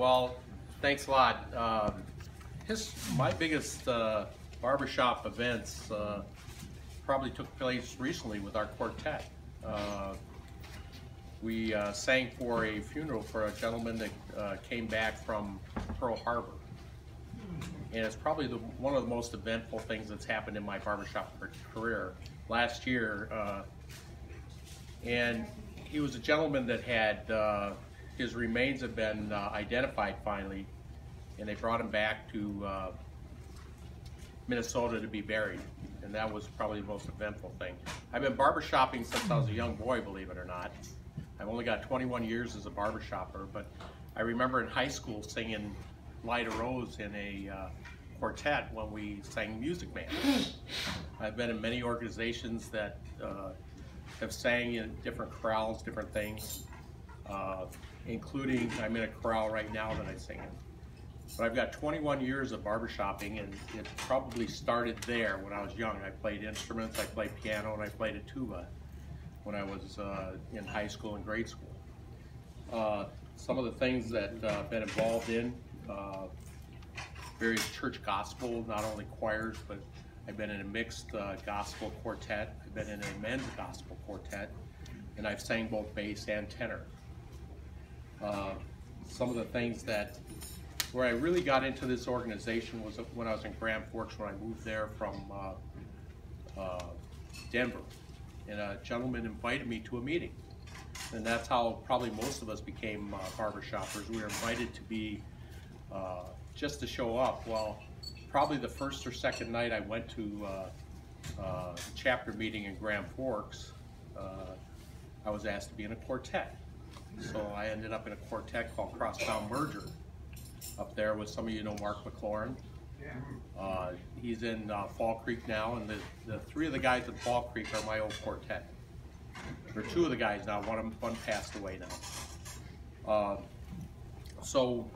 Well, thanks a lot. My biggest barbershop events probably took place recently with our quartet. We sang for a funeral for a gentleman that came back from Pearl Harbor. And it's probably one of the most eventful things that's happened in my barbershop career. Last year, and he was a gentleman that had, his remains have been identified finally, and they brought him back to Minnesota to be buried. And that was probably the most eventful thing. I've been barbershopping since I was a young boy, believe it or not. I've only got 21 years as a barbershopper, but I remember in high school singing Light a Rose in a quartet when we sang Music Man. I've been in many organizations that have sang in different chorales, different things, including I'm in a chorale right now that I sing in. But I've got 21 years of barbershopping, and it probably started there when I was young. I played instruments, I played piano, and I played a tuba when I was in high school and grade school. Some of the things that I've been involved in, various church gospel, not only choirs, but I've been in a mixed gospel quartet. I've been in a men's gospel quartet, and I've sang both bass and tenor. Some of the things where I really got into this organization was when I was in Grand Forks, when I moved there from Denver, and a gentleman invited me to a meeting. And that's how probably most of us became barbershoppers. We were invited to be, just to show up. Well, probably the first or second night I went to a chapter meeting in Grand Forks, I was asked to be in a quartet. So I ended up in a quartet called Crosstown Merger. Up there with, some of you know Mark McLaurin. He's in Fall Creek now, and the three of the guys in Fall Creek are my old quartet. There are two of the guys now, one passed away now. So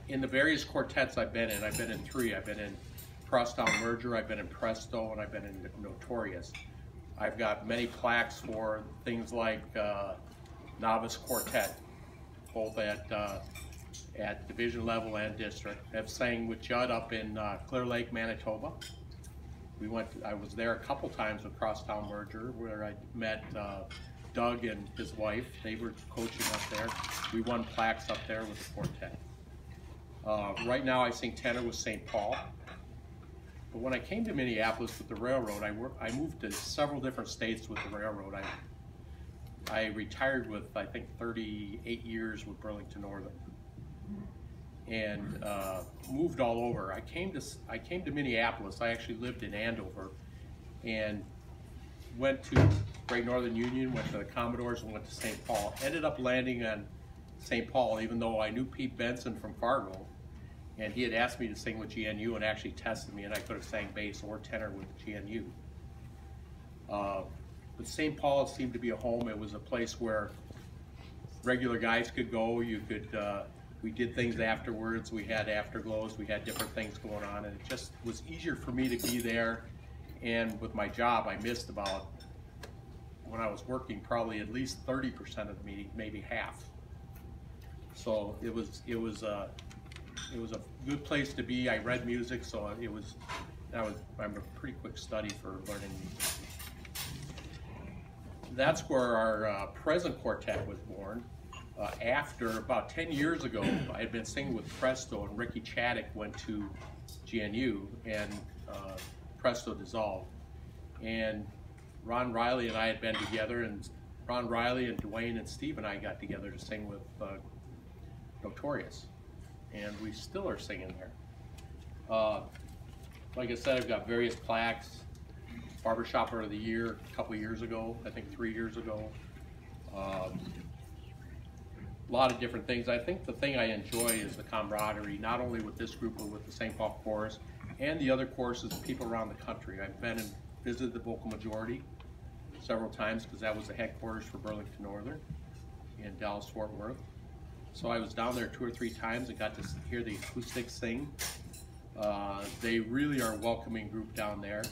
in the various quartets I've been in three. I've been in Crosstown Merger, I've been in Presto, and I've been in Notorious. I've got many plaques for things like novice quartet, both at division level and district. I've sang with Judd up in Clear Lake, Manitoba. I was there a couple times with Crosstown Merger, where I met Doug and his wife. They were coaching up there. We won plaques up there with the quartet. Right now I sing tenor with St. Paul. But when I came to Minneapolis with the railroad, I moved to several different states with the railroad. I retired with, I think, 38 years with Burlington Northern, and moved all over. I came to Minneapolis. I actually lived in Andover, and went to Great Northern Union, went to the Commodores, and went to St. Paul. Ended up landing on St. Paul, even though I knew Pete Benson from Fargo, and he had asked me to sing with GNU and actually tested me, and I could have sang bass or tenor with GNU. But St. Paul seemed to be a home. It was a place where regular guys could go. We did things afterwards. We had afterglows. We had different things going on, and it just was easier for me to be there. And with my job, I missed about, when I was working, probably at least 30% of the meeting, maybe half. So it was a good place to be. I read music, so I'm a pretty quick study for learning music. That's where our present quartet was born. After about 10 years ago, I had been singing with Presto, and Ricky Chaddick went to GNU, and Presto dissolved. And Ron Riley and I had been together, and Ron Riley and Dwayne and Steve and I got together to sing with Notorious, and we still are singing there. Like I said, I've got various plaques. Barbershopper of the Year a couple years ago, I think 3 years ago. A lot of different things. I think the thing I enjoy is the camaraderie, not only with this group, but with the St. Paul Chorus and the other choruses of people around the country. I've been and visited the Vocal Majority several times, because that was the headquarters for Burlington Northern in Dallas-Fort Worth. So I was down there 2 or 3 times and got to hear the acoustics sing. They really are a welcoming group down there.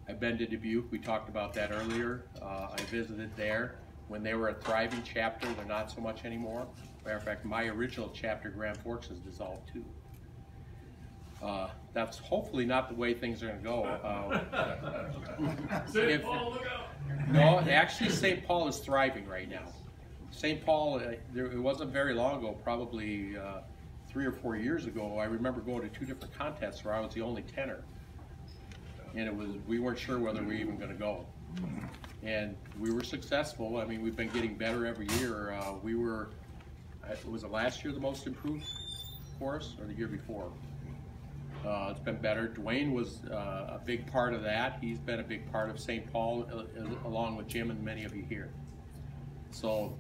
I've been to Dubuque, we talked about that earlier. I visited there when they were a thriving chapter. They're not so much anymore. Matter of fact, my original chapter, Grand Forks, is dissolved too. That's hopefully not the way things are going to go. St. Paul, look out! No, actually St. Paul is thriving right now. St. Paul, it wasn't very long ago, probably 3 or 4 years ago, I remember going to 2 different contests where I was the only tenor. And we weren't sure whether we were even going to go. And we were successful. I mean, we've been getting better every year. Was it last year the most improved chorus, or the year before? It's been better. Dwayne was a big part of that. He's been a big part of St. Paul, along with Jim and many of you here. So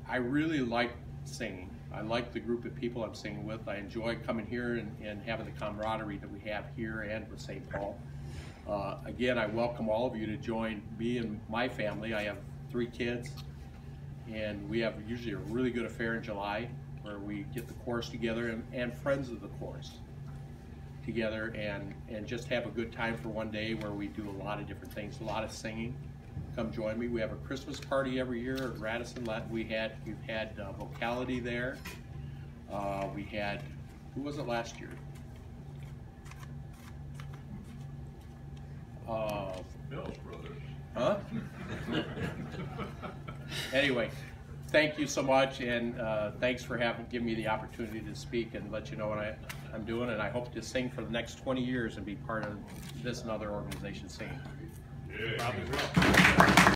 I really like singing. I like the group of people I'm singing with. I enjoy coming here and having the camaraderie that we have here and with St. Paul. Again, I welcome all of you to join me and my family. I have 3 kids, and we have usually a really good affair in July where we get the chorus together and friends of the chorus together and just have a good time for one day where we do a lot of different things, a lot of singing. Come join me. We have a Christmas party every year at Radisson. We've had vocality there. We had, who was it last year? Bill's brothers. Huh? Anyway, thank you so much, and thanks for giving me the opportunity to speak and let you know what I'm doing, and I hope to sing for the next 20 years and be part of this and other organizations singing. Yeah.